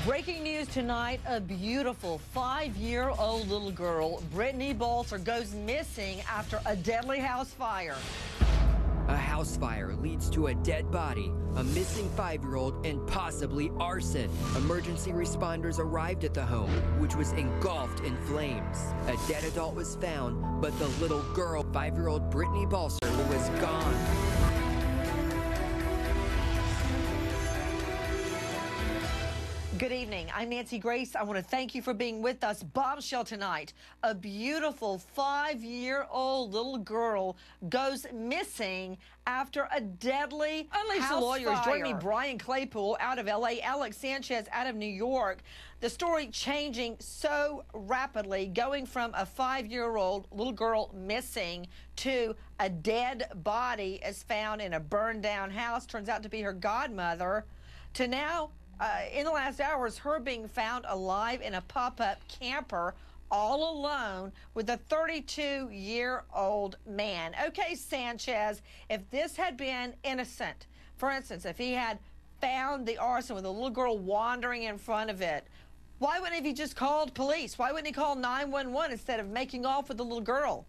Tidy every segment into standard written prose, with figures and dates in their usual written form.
Breaking news tonight, a beautiful 5-year-old little girl, Brittany Balser, goes missing after a deadly house fire. A house fire leads to a dead body, a missing 5-year-old, and possibly arson. Emergency responders arrived at the home, which was engulfed in flames. A dead adult was found, but the little girl, 5-year-old Brittany Balser, was gone. Good evening. I'm Nancy Grace. I want to thank you for being with us. Bombshell tonight. A beautiful 5-year-old little girl goes missing after a deadly house lawyers. fire. Join me, Brian Claypool out of L.A., Alex Sanchez out of New York. The story changing so rapidly, going from a 5-year-old little girl missing to a dead body is found in a burned-down house, turns out to be her godmother, to now in the last hours, her being found alive in a pop-up camper all alone with a 32-year-old man. Okay, Sanchez, if this had been innocent, for instance, if he had found the arson with a little girl wandering in front of it, why wouldn't he just called police? Why wouldn't he call 911 instead of making off with the little girl?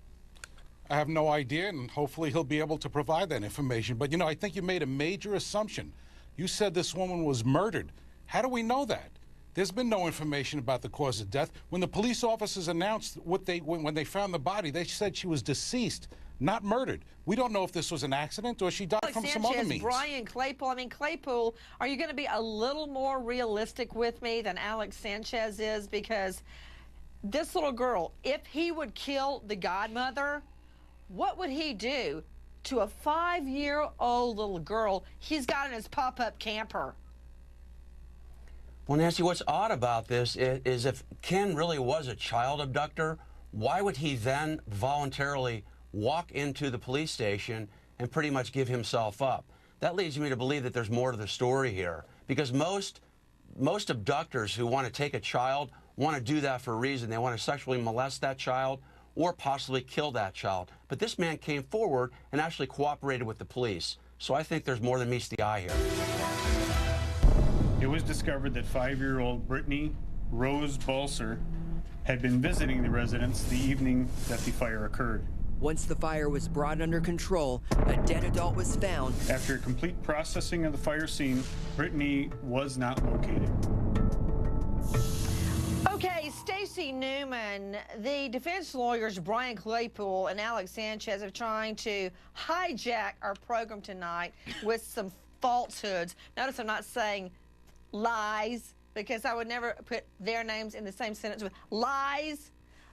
I have no idea, and hopefully he'll be able to provide that information. But, you know, I think you made a major assumption. You said this woman was murdered. How do we know that? There's been no information about the cause of death. When the police officers announced when they found the body, they said she was deceased, not murdered. We don't know if this was an accident or she died Alex from Sanchez, some other means. Brian Claypool. I mean, Claypool, are you going to be a little more realistic with me than Alex Sanchez is? Because this little girl, if he would kill the godmother, what would he do to a 5-year-old little girl he's got in his pop-up camper? Well, Nancy, what's odd about this is if Ken really was a child abductor, why would he then voluntarily walk into the police station and pretty much give himself up? That leads me to believe that there's more to the story here, because most abductors who want to take a child want to do that for a reason. They want to sexually molest that child or possibly kill that child. But this man came forward and actually cooperated with the police. So I think there's more than meets the eye here. It was discovered that 5-year-old Brittany Rose Balser had been visiting the residence the evening that the fire occurred. Once the fire was brought under control, a dead adult was found. After complete processing of the fire scene, Brittany was not located. Okay, Stacey Newman, the defense lawyers Brian Claypool and Alex Sanchez are trying to hijack our program tonight with some falsehoods. Notice I'm not saying lies, because I would never put their names in the same sentence with lies.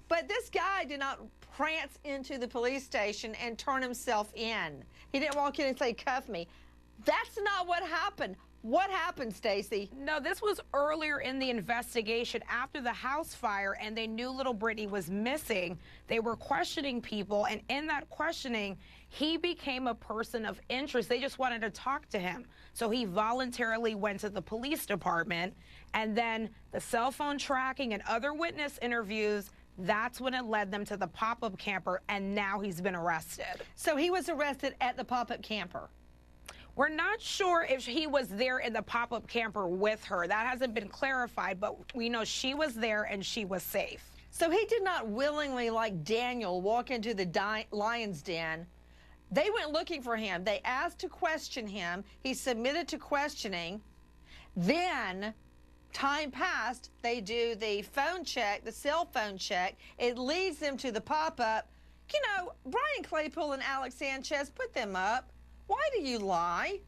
But this guy did not prance into the police station and turn himself in. He didn't walk in and say, "Cuff me." That's not what happened. What happened, Stacey? No, this was earlier in the investigation after the house fire, and they knew little Brittany was missing. They were questioning people, and in that questioning, he became a person of interest. They just wanted to talk to him. So he voluntarily went to the police department, and then the cell phone tracking and other witness interviews, that's when it led them to the pop-up camper, and now he's been arrested. So he was arrested at the pop-up camper. We're not sure if he was there in the pop-up camper with her. That hasn't been clarified, but we know she was there and she was safe. So he did not willingly, like Daniel, walk into the lion's den. They went looking for him. They asked to question him. He submitted to questioning. Then time passed. They do the phone check, the cell phone check. It leads them to the pop-up. You know, Brian Claypool and Alex Sanchez, put them up. Why do you lie?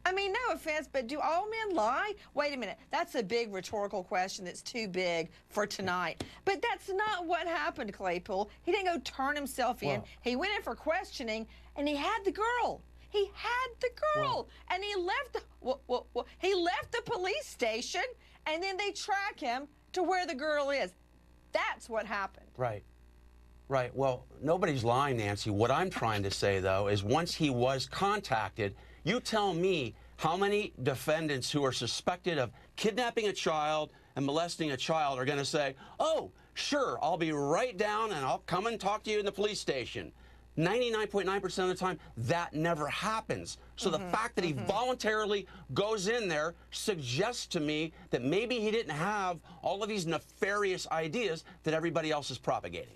I mean, no offense, but do all men lie? Wait a minute. That's a big rhetorical question that's too big for tonight. But that's not what happened, Claypool. He didn't go turn himself in. He went in for questioning, and he had the girl. He had the girl, and he left he left the police station, and then they track him to where the girl is. That's what happened. Right. Right. Well, nobody's lying, Nancy. What I'm trying to say, though, is once he was contacted, you tell me how many defendants who are suspected of kidnapping a child and molesting a child are going to say, "Oh, sure, I'll be right down and I'll come and talk to you in the police station." 99.9% of the time, that never happens. So the fact that he voluntarily goes in there suggests to me that maybe he didn't have all of these nefarious ideas that everybody else is propagating.